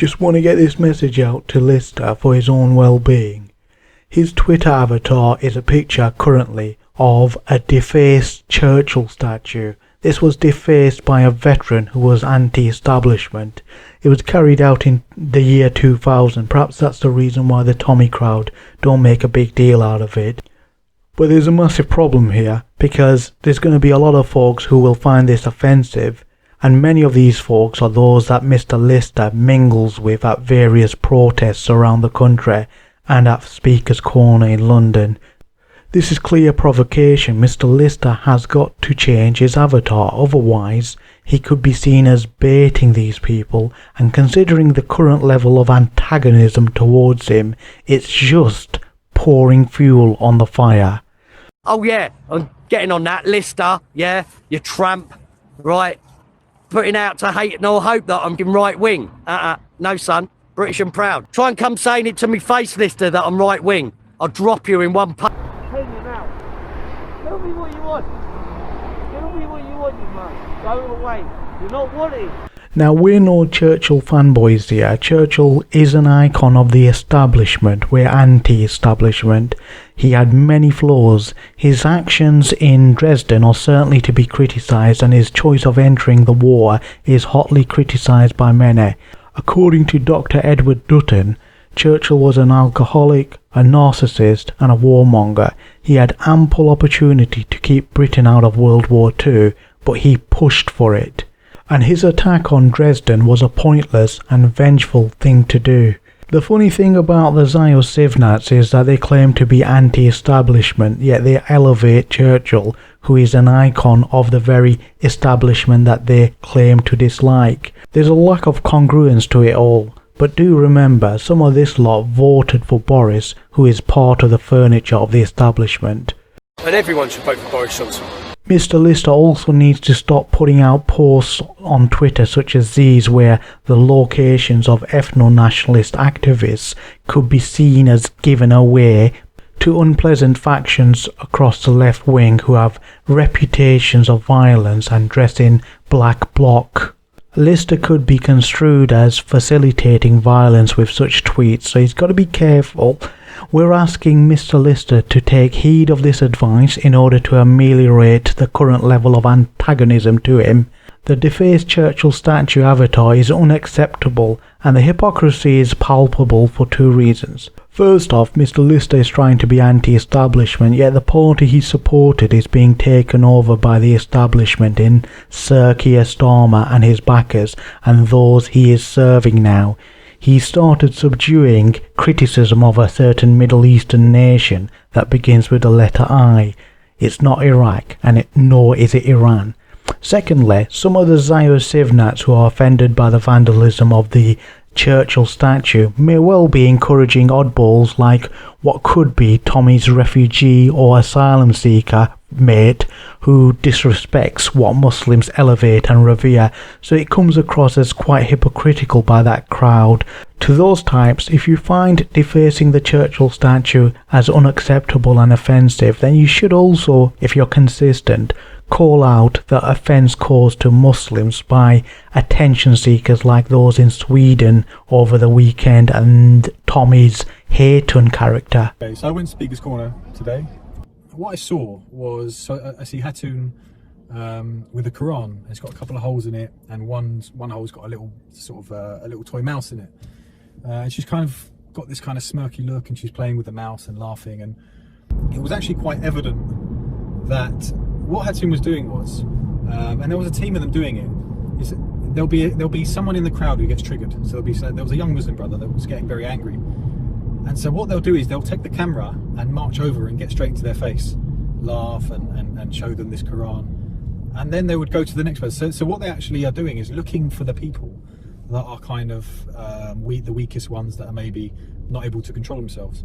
Just want to get this message out to Lister for his own well-being. His Twitter avatar is a picture currently of a defaced Churchill statue. This was defaced by a veteran who was anti-establishment. It was carried out in the year 2000. Perhaps that's the reason why the Tommy crowd don't make a big deal out of it. But there's a massive problem here, because there's going to be a lot of folks who will find this offensive, and many of these folks are those that Mr. Lister mingles with at various protests around the country and at Speaker's Corner in London. This is clear provocation. Mr. Lister has got to change his avatar, otherwise he could be seen as baiting these people, and considering the current level of antagonism towards him, it's just pouring fuel on the fire. Oh yeah, I'm getting on that, Lister, yeah, you tramp, right? Putting out to hate and all hope that I'm right wing. No son, British and proud. Try and come saying it to me face, Lister, that I'm right wing. I'll drop you in one punch. Tell you now. Tell me what you want. Tell me what you want, you man. Go away. You're not wanted. Now, we're no Churchill fanboys here. Churchill is an icon of the establishment. We're anti-establishment. He had many flaws. His actions in Dresden are certainly to be criticised, and his choice of entering the war is hotly criticised by many. According to Dr. Edward Dutton, Churchill was an alcoholic, a narcissist and a warmonger. He had ample opportunity to keep Britain out of World War II, but he pushed for it. And his attack on Dresden was a pointless and vengeful thing to do. The funny thing about the Ziosivnats is that they claim to be anti-establishment, yet they elevate Churchill, who is an icon of the very establishment that they claim to dislike. There's a lack of congruence to it all. But do remember, some of this lot voted for Boris, who is part of the furniture of the establishment. And everyone should vote for Boris Johnson. Mr. Lister also needs to stop putting out posts on Twitter such as these, where the locations of ethno-nationalist activists could be seen as given away to unpleasant factions across the left wing who have reputations of violence and dress in Black Bloc. Lister could be construed as facilitating violence with such tweets, so he's got to be careful. We're asking Mr. Lister to take heed of this advice in order to ameliorate the current level of antagonism to him. The defaced Churchill statue avatar is unacceptable, and the hypocrisy is palpable for two reasons. First off, Mr. Lister is trying to be anti-establishment, yet the party he supported is being taken over by the establishment in Sir Keir Starmer and his backers, and those he is serving now. He started subduing criticism of a certain Middle Eastern nation that begins with the letter I. It's not Iraq, and nor is it Iran. Secondly, some of the Ziosivnats who are offended by the vandalism of the Churchill statue may well be encouraging oddballs like what could be Tommy's refugee or asylum seeker mate who disrespects what Muslims elevate and revere, so it comes across as quite hypocritical by that crowd. To those types, if you find defacing the Churchill statue as unacceptable and offensive, then you should also, if you're consistent, call out the offence caused to Muslims by attention seekers like those in Sweden over the weekend and Tommy's Hatun character. Okay, so I went to Speaker's Corner today. What I saw was, I see Hatun with a Quran. It's got a couple of holes in it, and one hole's got a little sort of a little toy mouse in it. And she's kind of got this kind of smirky look, and she's playing with the mouse and laughing. And it was actually quite evident that what Hatun was doing was, and there was a team of them doing it, is there'll be someone in the crowd who gets triggered. So there was a young Muslim brother that was getting very angry. And so what they'll do is they'll take the camera and march over and get straight into their face, laugh and show them this Quran. And then they would go to the next person. So what they actually are doing is looking for the people that are kind of the weakest ones that are maybe not able to control themselves.